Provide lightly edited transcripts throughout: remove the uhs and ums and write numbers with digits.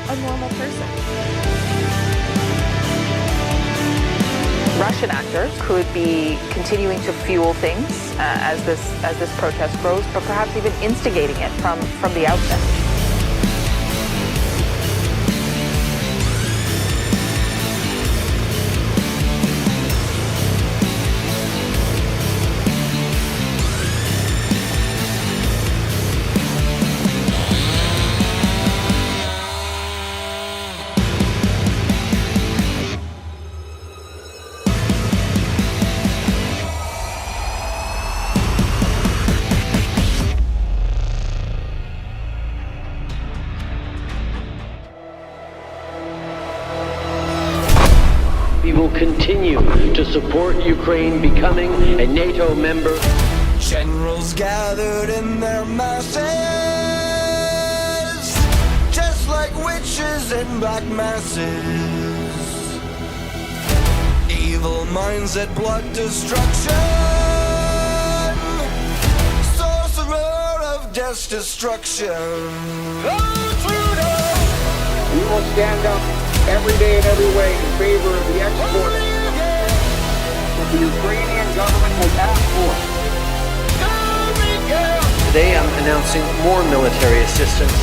a normal person. Russian actors could be continuing to fuel things as this protest grows, but perhaps even instigating it from the outset. We will continue to support Ukraine becoming a NATO member. Generals gathered in their masses, just like witches in black masses. Evil minds at blood destruction, sorcerer of death's destruction. We will stand up every day and every way in favor of the export that the Ukrainian government has asked for. Today I'm announcing more military assistance.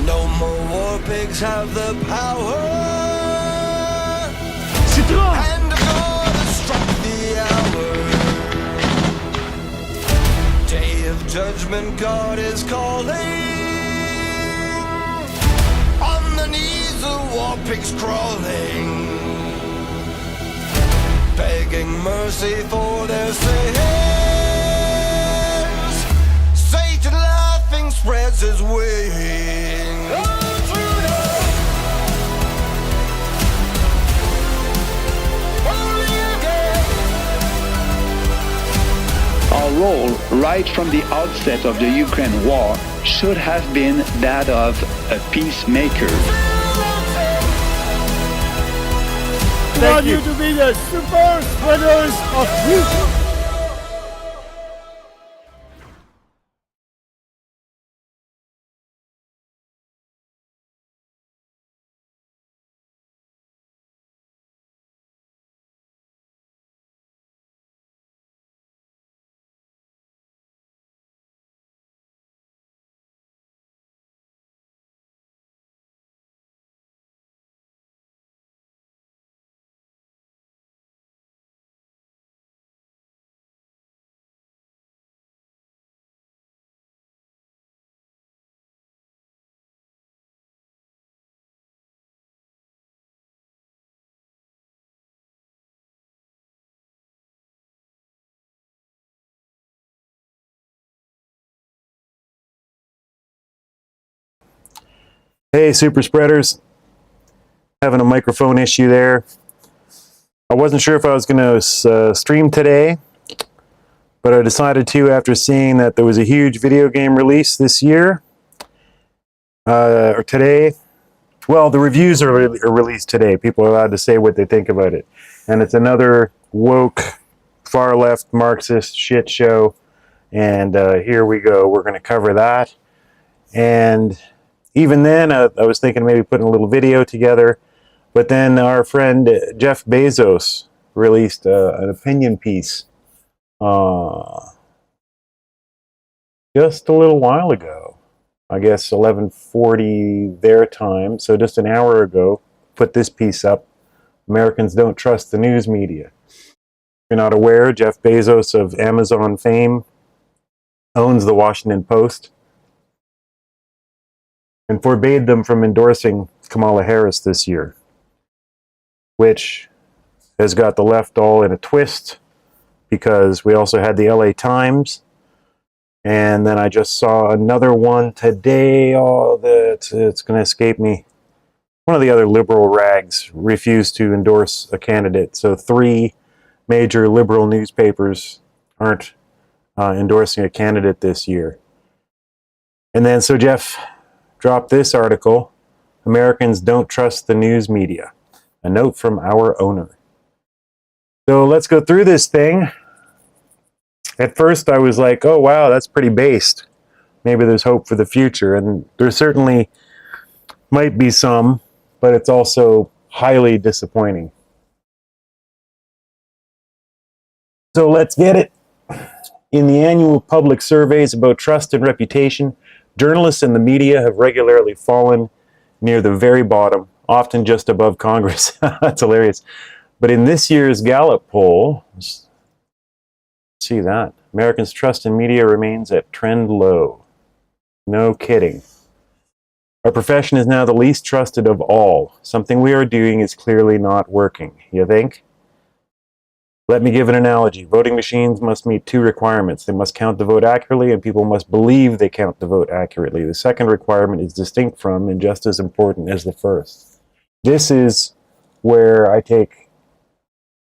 No more war pigs have the power. Hand of God has struck the hour. Day of judgment, God is calling. On the knees, the war pigs crawling, begging mercy for their sins. Satan laughing spreads his wings. Our role right from the outset of the Ukraine war should have been that of a peacemaker. I want you to be the super spreaders of truth. Hey, super spreaders. Having a microphone issue there. I wasn't sure if I was going to stream today, but I decided to after seeing that there was a huge video game release this year, or today. Well, the reviews are released today. People are allowed to say what they think about it. And it's another woke, far-left, Marxist shit show. And here we go. We're going to cover that. And even then, I was thinking maybe putting a little video together, but then our friend Jeff Bezos released an opinion piece just a little while ago. I guess 11:40 their time, so just an hour ago, put this piece up. Americans don't trust the news media. If you're not aware, Jeff Bezos of Amazon fame owns the Washington Post and forbade them from endorsing Kamala Harris this year, which has got the left all in a twist because we also had the LA Times, and then I just saw another one today. Oh, it's going to escape me. One of the other liberal rags refused to endorse a candidate, so 3 major liberal newspapers aren't endorsing a candidate this year. And then so Jeff dropped this article, Americans Don't Trust the News Media, a note from our owner. So let's go through this thing. At first I was like, oh wow, that's pretty based. Maybe there's hope for the future, and there certainly might be some, but it's also highly disappointing. So let's get it. In the annual public surveys about trust and reputation, journalists and the media have regularly fallen near the very bottom, often just above Congress. That's hilarious. But in this year's Gallup poll, see that, Americans' trust in media remains at trend low. No kidding. Our profession is now the least trusted of all. Something we are doing is clearly not working. You think? Let me give an analogy. Voting machines must meet two requirements. They must count the vote accurately, and people must believe they count the vote accurately. The second requirement is distinct from and just as important as the first. This is where I take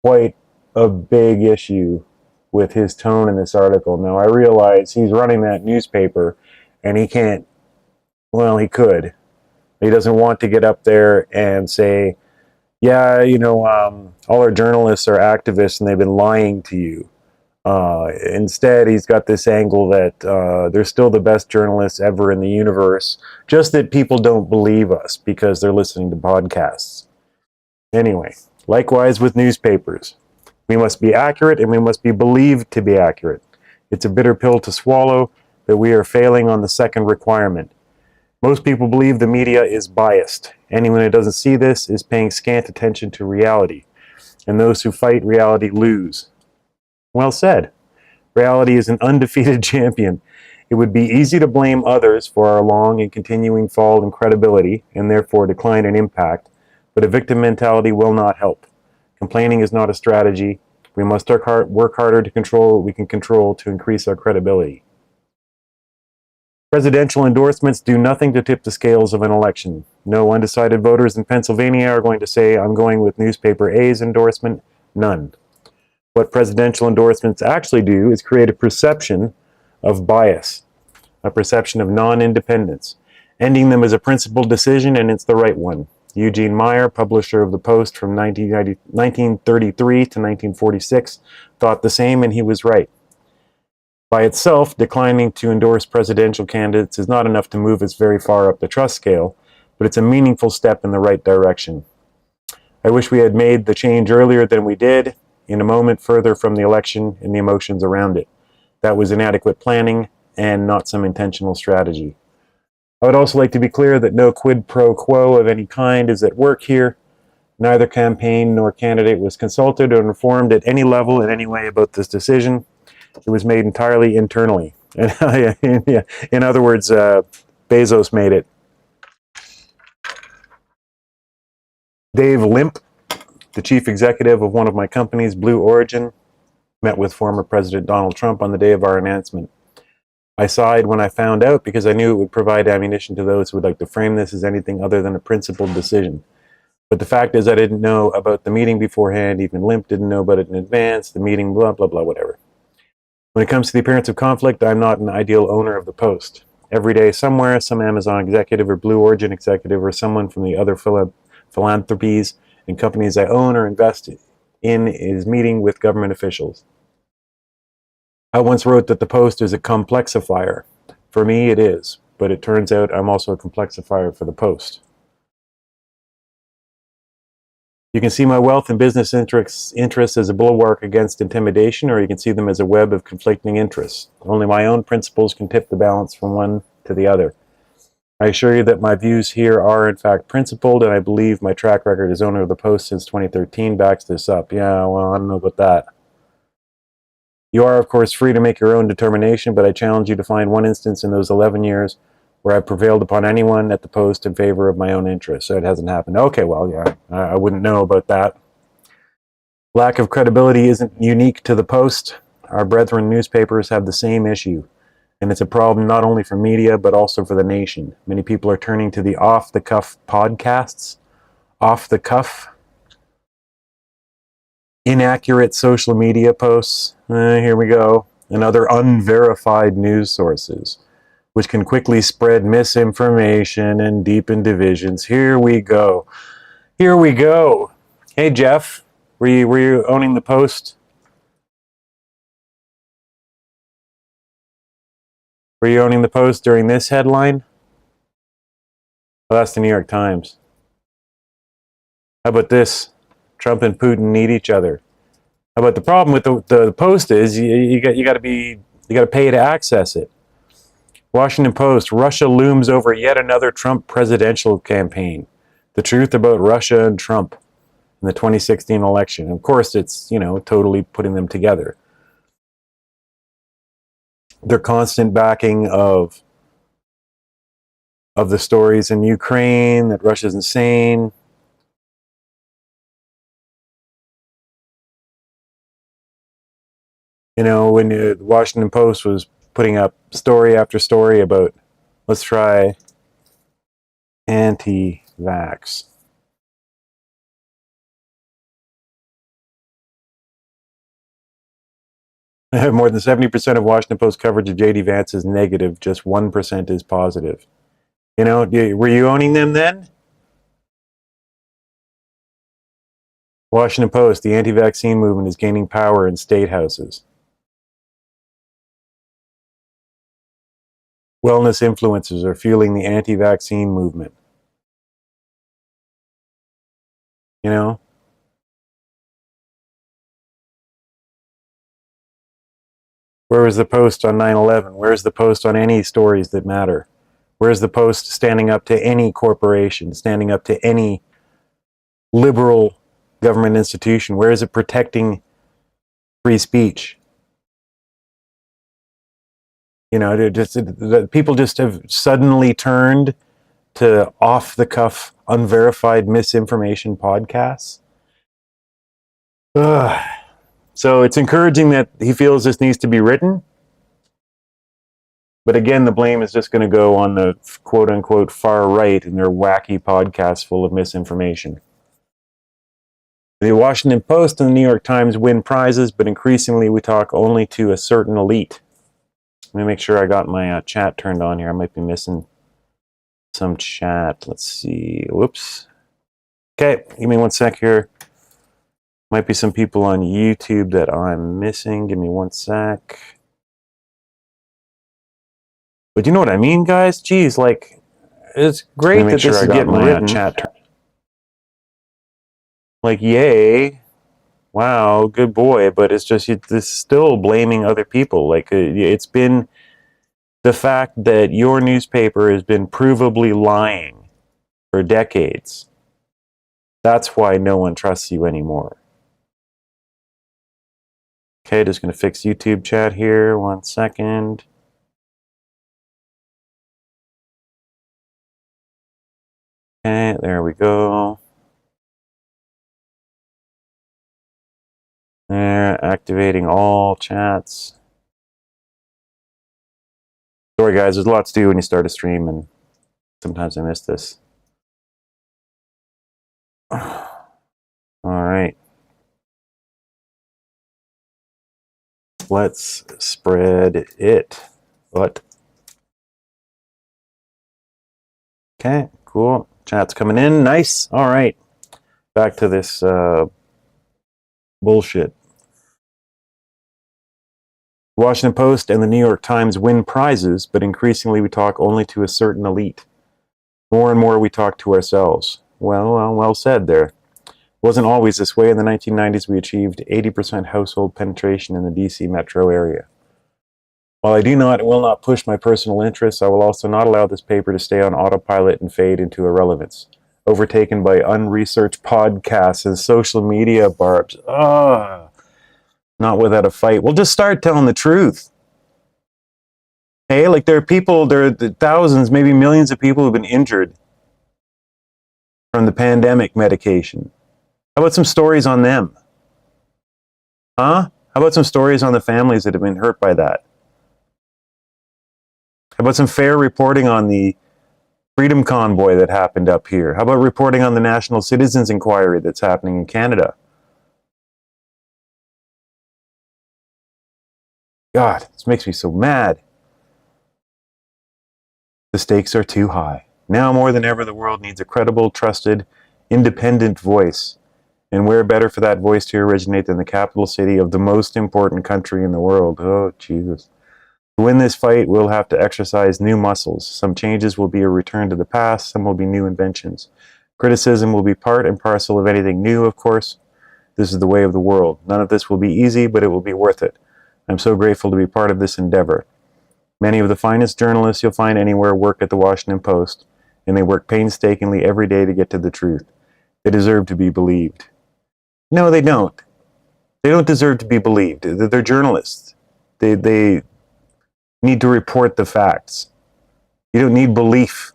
quite a big issue with his tone in this article. Now, I realize he's running that newspaper, and he can't, well, he could. He doesn't want to get up there and say, yeah, you know, all our journalists are activists and they've been lying to you. Instead, he's got this angle that they're still the best journalists ever in the universe, just that people don't believe us because they're listening to podcasts. Anyway, likewise with newspapers. We must be accurate and we must be believed to be accurate. It's a bitter pill to swallow that we are failing on the second requirement. Most people believe the media is biased. Anyone who doesn't see this is paying scant attention to reality. And those who fight reality lose. Well said. Reality is an undefeated champion. It would be easy to blame others for our long and continuing fall in credibility, and therefore decline in impact, but a victim mentality will not help. Complaining is not a strategy. We must work harder to control what we can control to increase our credibility. Presidential endorsements do nothing to tip the scales of an election. No undecided voters in Pennsylvania are going to say, I'm going with newspaper A's endorsement. None. What presidential endorsements actually do is create a perception of bias, a perception of non-independence, ending them as a principled decision, and it's the right one. Eugene Meyer, publisher of the Post from 1933 to 1946, thought the same, and he was right. By itself, declining to endorse presidential candidates is not enough to move us very far up the trust scale, but it's a meaningful step in the right direction. I wish we had made the change earlier than we did, in a moment further from the election and the emotions around it. That was inadequate planning and not some intentional strategy. I would also like to be clear that no quid pro quo of any kind is at work here. Neither campaign nor candidate was consulted or informed at any level in any way about this decision. It was made entirely internally. In other words, Bezos made it. Dave Limp, the chief executive of one of my companies, Blue Origin, met with former President Donald Trump on the day of our announcement. I sighed when I found out because I knew it would provide ammunition to those who would like to frame this as anything other than a principled decision. But the fact is I didn't know about the meeting beforehand, even Limp didn't know about it in advance, the meeting, blah, blah, blah, whatever. When it comes to the appearance of conflict, I'm not an ideal owner of the Post. Every day somewhere, some Amazon executive or Blue Origin executive or someone from the other philanthropies and companies I own or invest in is meeting with government officials. I once wrote that the Post is a complexifier. For me, it is, but it turns out I'm also a complexifier for the Post. You can see my wealth and business interests as a bulwark against intimidation, or you can see them as a web of conflicting interests. Only my own principles can tip the balance from one to the other. I assure you that my views here are in fact principled, and I believe my track record as owner of the Post since 2013 backs this up. Yeah, well, I don't know about that. You are, of course, free to make your own determination, but I challenge you to find one instance in those 11 years where I prevailed upon anyone at the Post in favor of my own interests. So it hasn't happened. Okay, well, yeah, I wouldn't know about that. Lack of credibility isn't unique to the Post. Our brethren newspapers have the same issue, and it's a problem not only for media, but also for the nation. Many people are turning to the off-the-cuff podcasts, off-the-cuff, inaccurate social media posts, here we go, and other unverified news sources, which can quickly spread misinformation and deepen divisions. Here we go. Here we go. Hey, Jeff, were you owning the Post? Were you owning the Post during this headline? Well, that's the New York Times. How about this? Trump and Putin need each other. How about the problem with the Post is you got to pay to access it. Washington Post: Russia looms over yet another Trump presidential campaign. The truth about Russia and Trump in the 2016 election. Of course, it's, totally putting them together. Their constant backing of the stories in Ukraine that Russia's insane. When the Washington Post was putting up story after story about, let's try anti-vax. More than 70% of Washington Post coverage of J.D. Vance is negative. Just 1% is positive. Were you owning them then? Washington Post: the anti-vaccine movement is gaining power in state houses. Wellness influencers are fueling the anti-vaccine movement. Where was the Post on 9/11? Where's the Post on any stories that matter? Where's the Post standing up to any corporation, standing up to any liberal government institution? Where is it protecting free speech? People just have suddenly turned to off-the-cuff, unverified misinformation podcasts. Ugh. So it's encouraging that he feels this needs to be written. But again, the blame is just going to go on the quote-unquote far right and their wacky podcasts full of misinformation. The Washington Post and the New York Times win prizes, but increasingly we talk only to a certain elite. Let me make sure I got my chat turned on here. I might be missing some chat. Let's see. Whoops. Okay, give me 1 sec here. Might be some people on YouTube that I'm missing. Give me 1 sec. But you know what I mean, guys? Geez, it's great that this is getting written. Chat. Yay. Wow, good boy. But it's just, it's still blaming other people. It's been the fact that your newspaper has been provably lying for decades. That's why no one trusts you anymore. Okay, just going to fix YouTube chat here. 1 second. Okay, there we go. There, activating all chats. Sorry guys, there's a lot to do when you start a stream and sometimes I miss this. All right. Let's spread it. What? Okay, cool. Chat's coming in. Nice. All right. Back to this bullshit. Washington Post and the New York Times win prizes, but increasingly we talk only to a certain elite. More and more we talk to ourselves. Well said there. It wasn't always this way. In the 1990s, we achieved 80% household penetration in the DC metro area. While I do not and will not push my personal interests, I will also not allow this paper to stay on autopilot and fade into irrelevance, overtaken by unresearched podcasts and social media barbs. Not without a fight. Well, just start telling the truth. Hey, there are thousands, maybe millions of people who've been injured from the pandemic medication. How about some stories on them? Huh? How about some stories on the families that have been hurt by that? How about some fair reporting on the freedom convoy that happened up here? How about reporting on the National Citizens Inquiry that's happening in Canada? God, this makes me so mad. The stakes are too high. Now more than ever, the world needs a credible, trusted, independent voice. And where better for that voice to originate than the capital city of the most important country in the world? Oh, Jesus. To win this fight, we'll have to exercise new muscles. Some changes will be a return to the past, some will be new inventions. Criticism will be part and parcel of anything new, of course. This is the way of the world. None of this will be easy, but it will be worth it. I'm so grateful to be part of this endeavor. Many of the finest journalists you'll find anywhere work at the Washington Post, and they work painstakingly every day to get to the truth. They deserve to be believed. No, they don't. They don't deserve to be believed. They're journalists. They need to report the facts. You don't need belief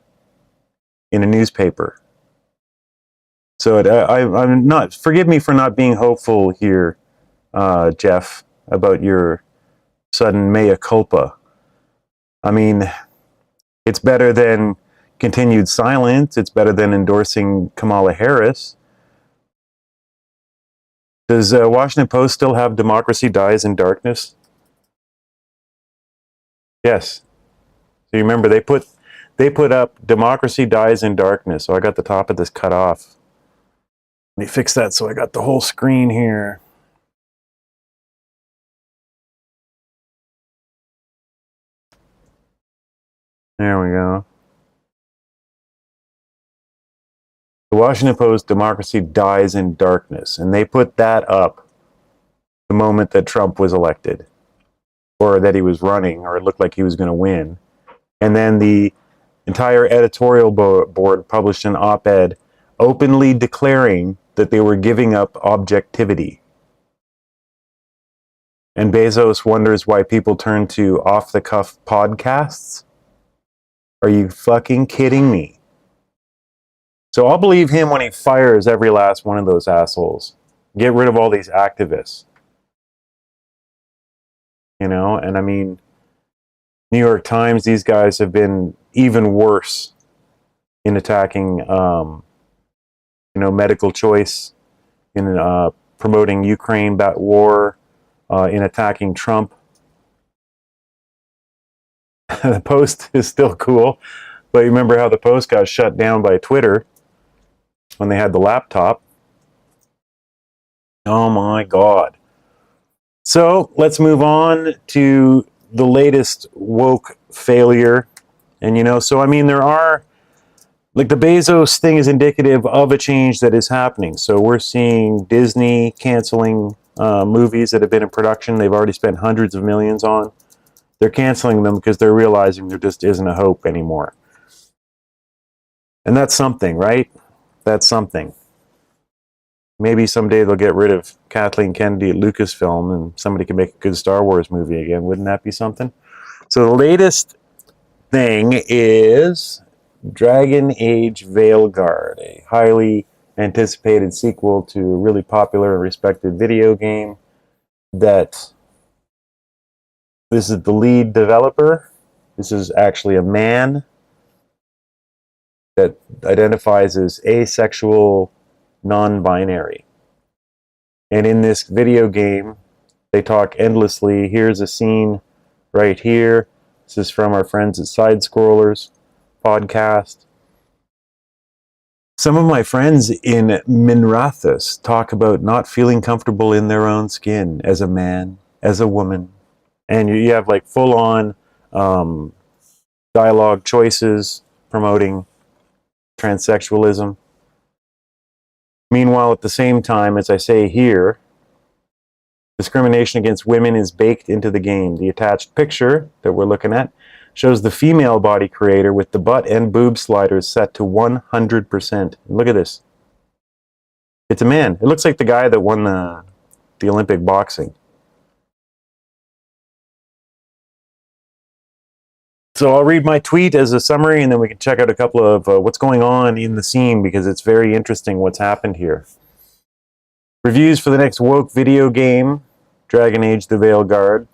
in a newspaper. So I'm not, forgive me for not being hopeful here, Jeff, about your sudden mea culpa. I mean, it's better than continued silence. It's better than endorsing Kamala Harris. Does Washington Post still have Democracy Dies in Darkness? Yes. So you remember they put up Democracy Dies in Darkness. So I got the top of this cut off. Let me fix that so I got the whole screen here. There we go. The Washington Post, Democracy Dies in Darkness. And they put that up the moment that Trump was elected. Or that he was running, or it looked like he was going to win. And then the entire editorial board published an op-ed openly declaring that they were giving up objectivity. And Bezos wonders why people turn to off-the-cuff podcasts? Are you fucking kidding me? So I'll believe him when he fires every last one of those assholes. Get rid of all these activists. You know, and I mean, New York Times, these guys have been even worse in attacking, medical choice, in promoting Ukraine war, in attacking Trump. The Post is still cool, but you remember how the Post got shut down by Twitter when they had the laptop. Oh my God. So let's move on to the latest woke failure. And so I mean, there are, like, the Bezos thing is indicative of a change that is happening. So we're seeing Disney canceling movies that have been in production. They've already spent hundreds of millions on. They're canceling them because they're realizing there just isn't a hope anymore. And that's something, right? That's something. Maybe someday they'll get rid of Kathleen Kennedy at Lucasfilm and somebody can make a good Star Wars movie again. Wouldn't that be something? So the latest thing is Dragon Age Veilguard, a highly anticipated sequel to a really popular and respected video game that this is the lead developer. This is actually a man that identifies as asexual, non-binary. And in this video game, they talk endlessly. Here's a scene right here. This is from our friends at Side Scrollers podcast. Some of my friends in Minrathus talk about not feeling comfortable in their own skin as a man, as a woman. And you have like full-on dialogue choices promoting transsexualism. Meanwhile, at the same time, as I say here, discrimination against women is baked into the game. The attached picture that we're looking at shows the female body creator with the butt and boob sliders set to 100%. Look at this. It's a man. It looks like the guy that won the Olympic boxing. So I'll read my tweet as a summary, and then we can check out a couple of what's going on in the scene, because it's very interesting what's happened here. Reviews for the next woke video game, Dragon Age the Veilguard.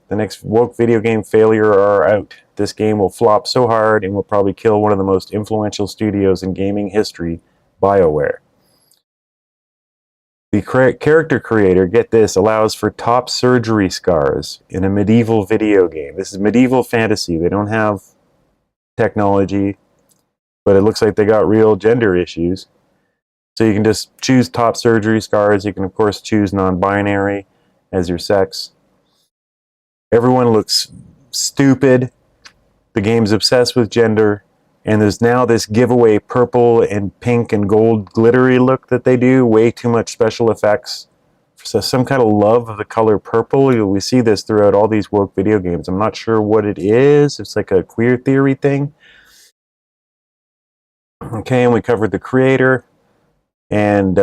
The next woke video game failure are out. This game will flop so hard and will probably kill one of the most influential studios in gaming history, BioWare. The character creator, get this, allows for top surgery scars in a medieval video game. This is medieval fantasy. They don't have technology, but it looks like they got real gender issues. So you can just choose top surgery scars. You can, of course, choose non-binary as your sex. Everyone looks stupid. The game's obsessed with gender. And there's now this giveaway purple and pink and gold glittery look that they do. Way too much special effects. So some kind of love of the color purple. We see this throughout all these woke video games. I'm not sure what it is. It's like a queer theory thing. Okay, and we covered the creator. And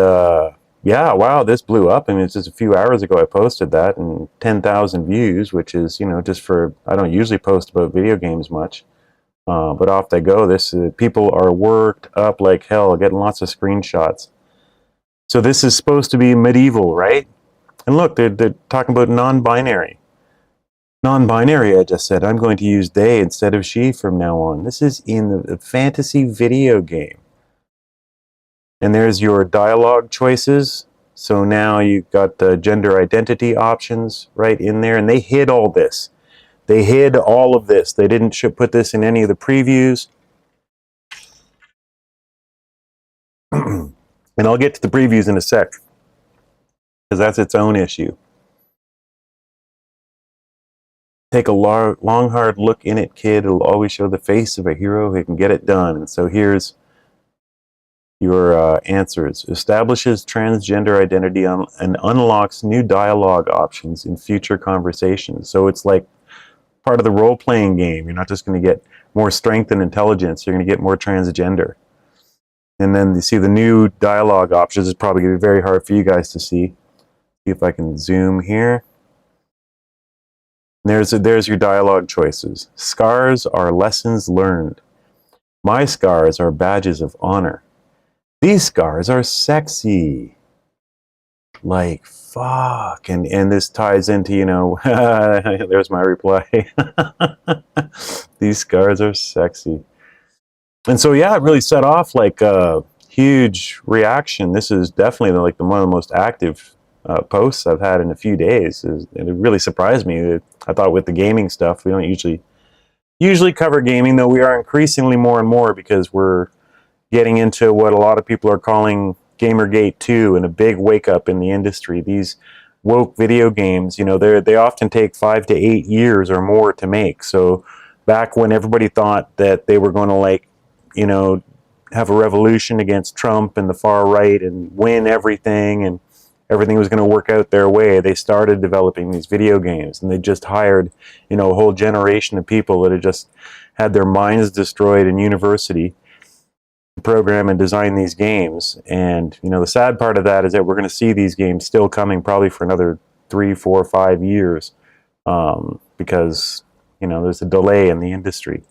yeah, wow, this blew up. I mean, it's just a few hours ago I posted that, and 10,000 views, which is, you know, just for, I don't usually post about video games much. But off they go. This people are worked up like hell, getting lots of screenshots. So this is supposed to be medieval, right? And look, they're talking about non-binary. Non-binary, I just said. I'm going to use they instead of she from now on. This is in the fantasy video game. And there's your dialogue choices. So now you've got the gender identity options right in there. And they hid all this. They hid all of this. They didn't put this in any of the previews. And I'll get to the previews in a sec, because that's its own issue. Take a long, hard look in it, kid. It'll always show the face of a hero who can get it done. And so here's your answers. Establishes transgender identity and unlocks new dialogue options in future conversations. So it's like part of the role-playing game. You're not just going to get more strength and intelligence. You're going to get more transgender. And then you see the new dialogue options. It's probably going to be very hard for you guys to see. See if I can zoom here. There's your dialogue choices. Scars are lessons learned. My scars are badges of honor. These scars are sexy. Like, fuck. And this ties into, you know, there's my reply. These scars are sexy. And so, yeah, it really set off like a huge reaction. This is definitely like one of the most active posts I've had in a few days. And it really surprised me. I thought with the gaming stuff, we don't usually cover gaming, though we are increasingly more and more, because we're getting into what a lot of people are calling Gamergate 2 and a big wake up in the industry. These woke video games, you know, they often take 5 to 8 years or more to make. So back when everybody thought that they were going to, like, you know, have a revolution against Trump and the far right and win everything, and everything was going to work out their way, they started developing these video games, and they just hired, you know, a whole generation of people that had just had their minds destroyed in university to program and design these games. And, you know, the sad part of that is that we're going to see these games still coming probably for another 3, 4, 5 years, because, you know, there's a delay in the industry.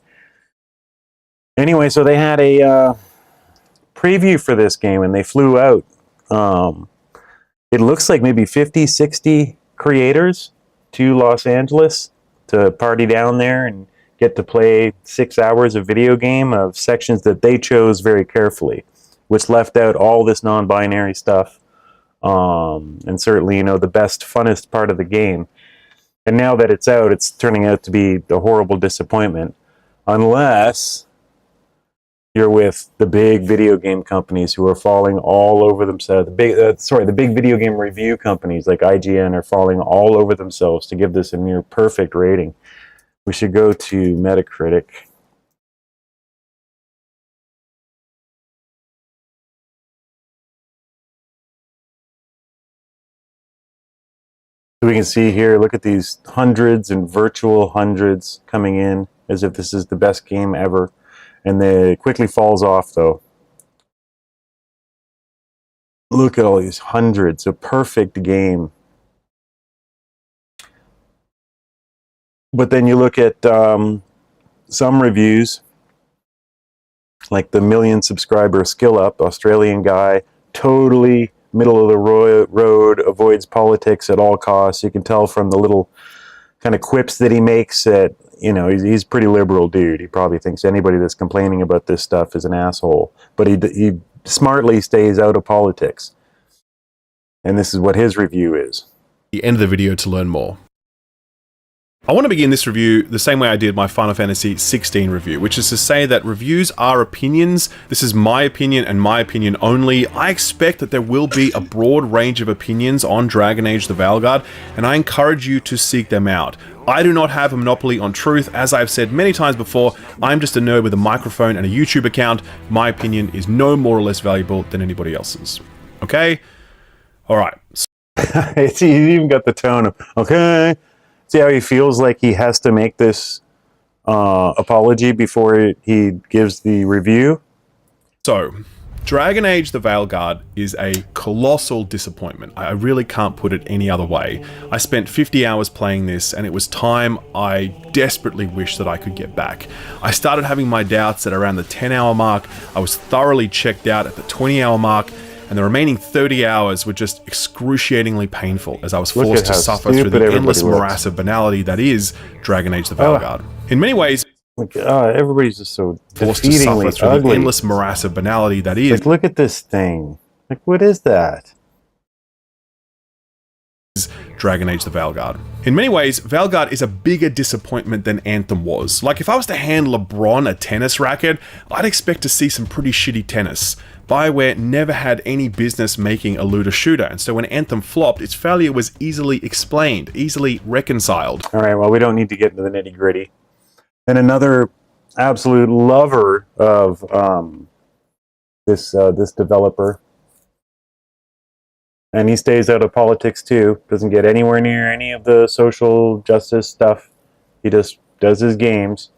Anyway, so they had a preview for this game, and they flew out. It looks like maybe 50, 60 creators to Los Angeles to party down there and get to play 6 hours of video game of sections that they chose very carefully, which left out all this non-binary stuff, and certainly, you know, the best, funnest part of the game. And now that it's out, it's turning out to be a horrible disappointment, unless you're with the big video game companies who are falling all over themselves. The big video game review companies like IGN are falling all over themselves to give this a near perfect rating. We should go to Metacritic. So we can see here, look at these hundreds and virtual hundreds coming in as if this is the best game ever. And then it quickly falls off, though. Look at all these hundreds. A perfect game. But then you look at some reviews, like the 1 million subscriber Skill Up, Australian guy, totally middle of the road, avoids politics at all costs. You can tell from the little kind of quips that he makes that, you know, he's a pretty liberal dude. He probably thinks anybody that's complaining about this stuff is an asshole. But he smartly stays out of politics. And this is what his review is. The end of the video to learn more. I want to begin this review the same way I did my Final Fantasy 16 review, which is to say that reviews are opinions. This is my opinion and my opinion only. I expect that there will be a broad range of opinions on Dragon Age the Veilguard, and I encourage you to seek them out. I do not have a monopoly on truth. As I've said many times before, I'm just a nerd with a microphone and a YouTube account. My opinion is no more or less valuable than anybody else's. Okay? Alright. See, he even got the tone of, okay. See how he feels like he has to make this apology before he gives the review? So, Dragon Age the Veilguard is a colossal disappointment. I really can't put it any other way. I spent 50 hours playing this, and it was time I desperately wished that I could get back. I started having my doubts at around the 10-hour mark. I was thoroughly checked out at the 20-hour mark, and the remaining 30 hours were just excruciatingly painful as I was forced to suffer through the endless morass of banality that is Dragon Age the Veilguard. In many ways, everybody's just so forced to suffer through ugly. the endless morass of banality that is. Like, look at this thing. Like, what is that? Dragon Age the Veilguard. In many ways, Veilguard is a bigger disappointment than Anthem was. Like, if I was to hand LeBron a tennis racket, I'd expect to see some pretty shitty tennis. BioWare never had any business making a looter shooter, and so when Anthem flopped, its failure was easily explained, easily reconciled. Alright, well, we don't need to get into the nitty gritty. And another absolute lover of this developer, and he stays out of politics too, doesn't get anywhere near any of the social justice stuff. He just does his games.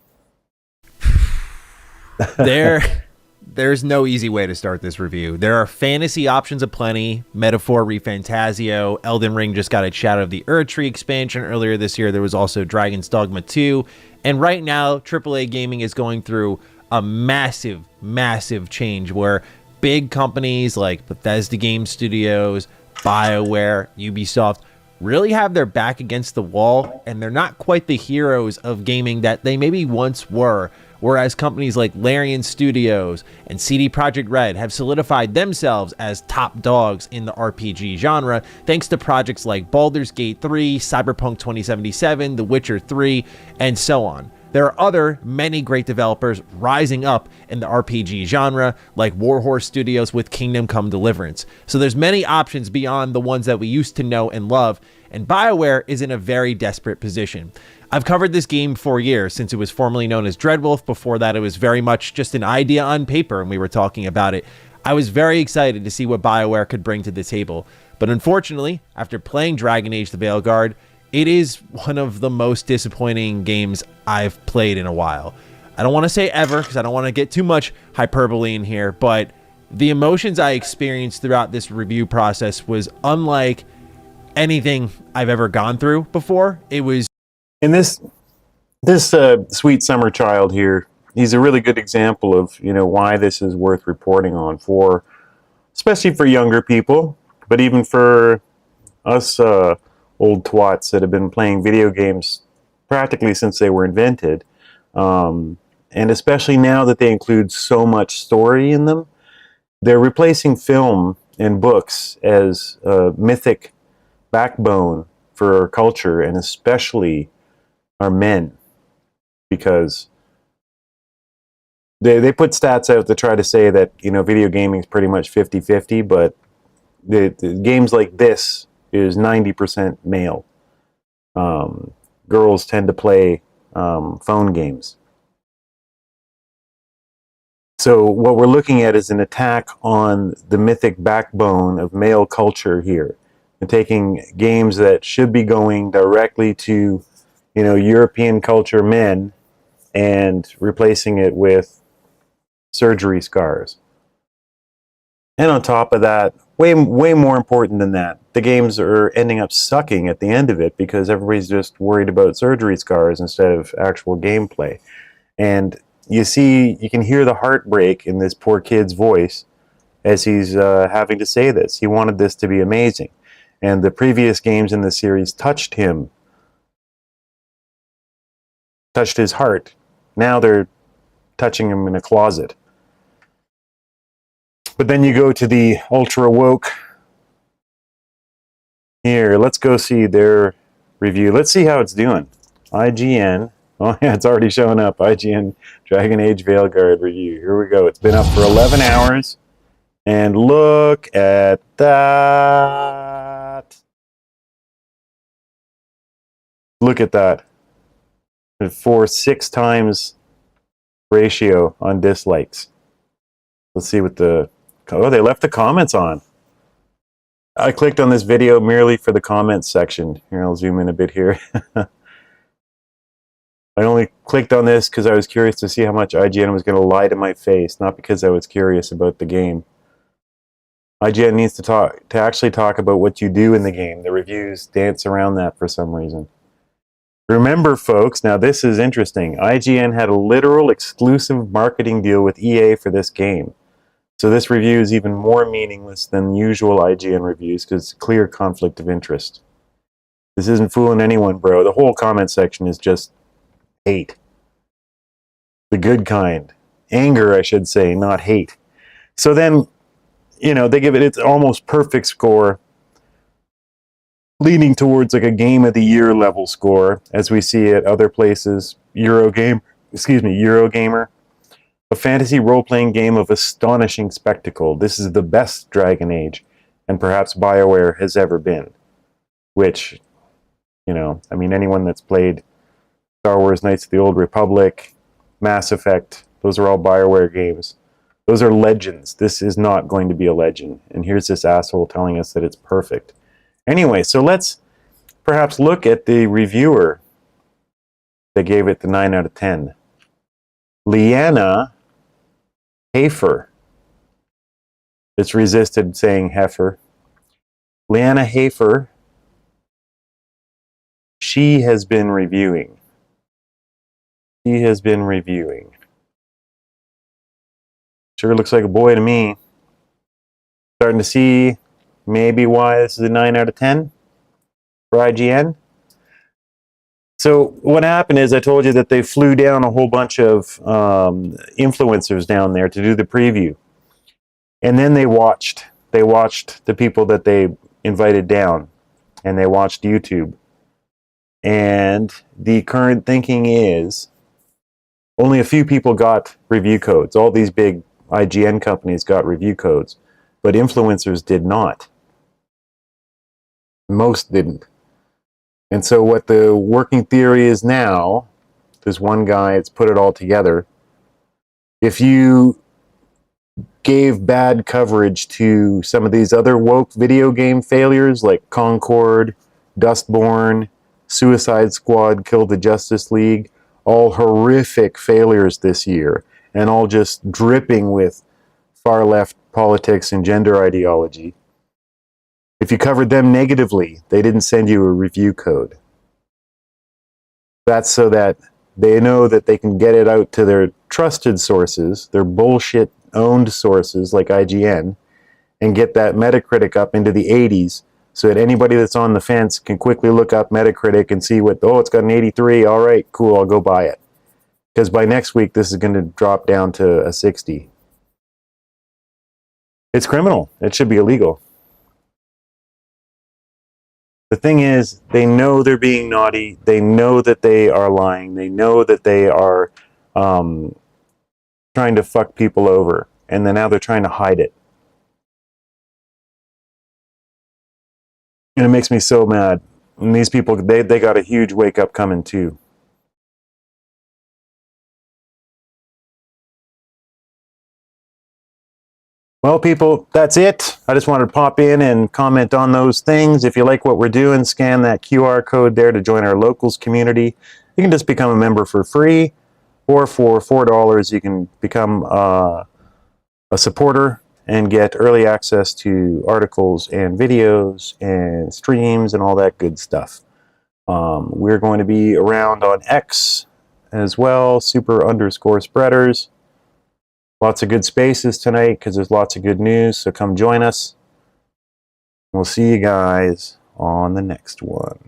There's no easy way to start this review. There are fantasy options aplenty. Metaphor ReFantazio. Elden Ring just got its Shadow of the Erdtree expansion earlier this year. There was also Dragon's Dogma 2. And right now, AAA gaming is going through a massive, massive change where big companies like Bethesda Game Studios, BioWare, Ubisoft really have their back against the wall, and they're not quite the heroes of gaming that they maybe once were. Whereas companies like Larian Studios and CD Projekt Red have solidified themselves as top dogs in the RPG genre thanks to projects like Baldur's Gate 3, Cyberpunk 2077, The Witcher 3, and so on. There are many great developers rising up in the RPG genre, like Warhorse Studios with Kingdom Come Deliverance. So there's many options beyond the ones that we used to know and love, and BioWare is in a very desperate position. I've covered this game for years, since it was formerly known as Dreadwolf. Before that, it was very much just an idea on paper, and we were talking about it. I was very excited to see what BioWare could bring to the table. But unfortunately, after playing Dragon Age the Veilguard, it is one of the most disappointing games I've played in a while. I don't want to say ever, because I don't want to get too much hyperbole in here, but the emotions I experienced throughout this review process was unlike anything I've ever gone through before. It was... And this sweet summer child here, he's a really good example of, why this is worth reporting on, for especially for younger people, but even for us old twats that have been playing video games practically since they were invented, and especially now that they include so much story in them. They're replacing film and books as a mythic backbone for our culture, and especially our men, because they put stats out to try to say that video gaming is pretty much 50-50, but the games like this is 90% male. Girls tend to play phone games. So what we're looking at is an attack on the mythic backbone of male culture here, and taking games that should be going directly to European culture men and replacing it with surgery scars. And on top of that, way more important than that, the games are ending up sucking at the end of it because everybody's just worried about surgery scars instead of actual gameplay. And you can hear the heartbreak in this poor kid's voice as he's having to say this. He wanted this to be amazing. And the previous games in the series touched him, touched his heart. Now they're touching him in a closet. But then you go to the ultra woke. Here, let's go see their review. Let's see how it's doing. IGN. Oh yeah, it's already showing up. IGN Dragon Age Veilguard review. Here we go. It's been up for 11 hours. And look at that. Look at that. 6 times ratio on dislikes. Let's see what the... Oh, they left the comments on. I clicked on this video merely for the comments section. Here, I'll zoom in a bit here. I only clicked on this because I was curious to see how much IGN was going to lie to my face, not because I was curious about the game. IGN needs to actually talk about what you do in the game. The reviews dance around that for some reason. Remember, folks, now this is interesting. IGN had a literal exclusive marketing deal with EA for this game. So this review is even more meaningless than usual IGN reviews because it's a clear conflict of interest. This isn't fooling anyone, bro. The whole comment section is just hate. The good kind. Anger, I should say, not hate. So then, you know, they give it its almost perfect score, leaning towards like a Game of the Year level score, as we see at other places. Eurogamer. A fantasy role-playing game of astonishing spectacle. This is the best Dragon Age, and perhaps BioWare has ever been. Which, you know, I mean, anyone that's played Star Wars Knights of the Old Republic, Mass Effect, those are all BioWare games. Those are legends. This is not going to be a legend. And here's this asshole telling us that it's perfect. Anyway, so let's perhaps look at the reviewer that gave it the 9 out of 10. Leanna Hafer. It's resisted saying heifer. Leanna Hafer. She has been reviewing. Sure looks like a boy to me. Starting to see maybe why this is a 9 out of 10 for IGN. So what happened is I told you that they flew down a whole bunch of influencers down there to do the preview. And then they watched the people that they invited down. And they watched YouTube. And the current thinking is only a few people got review codes. All these big IGN companies got review codes. But influencers did not. Most didn't. And so what the working theory is now, there's one guy that's put it all together. If you gave bad coverage to some of these other woke video game failures like Concord, Dustborn, Suicide Squad, Kill the Justice League, all horrific failures this year, and all just dripping with far-left politics and gender ideology. If you covered them negatively, they didn't send you a review code. That's so that they know that they can get it out to their trusted sources, their bullshit-owned sources like IGN, and get that Metacritic up into the 80s so that anybody that's on the fence can quickly look up Metacritic and see what, oh, it's got an 83, all right, cool, I'll go buy it. Because by next week, this is going to drop down to a 60. It's criminal. It should be illegal. The thing is, they know they're being naughty. They know that they are lying. They know that they are trying to fuck people over. And then now they're trying to hide it. And it makes me so mad. And these people, they got a huge wake up coming too. Well, people, that's it. I just wanted to pop in and comment on those things. If you like what we're doing, scan that QR code there to join our locals community. You can just become a member for free, or for $4 you can become a supporter and get early access to articles and videos and streams and all that good stuff. We're going to be around on X as well, super_spreaders. Lots of good spaces tonight because there's lots of good news, so come join us. We'll see you guys on the next one.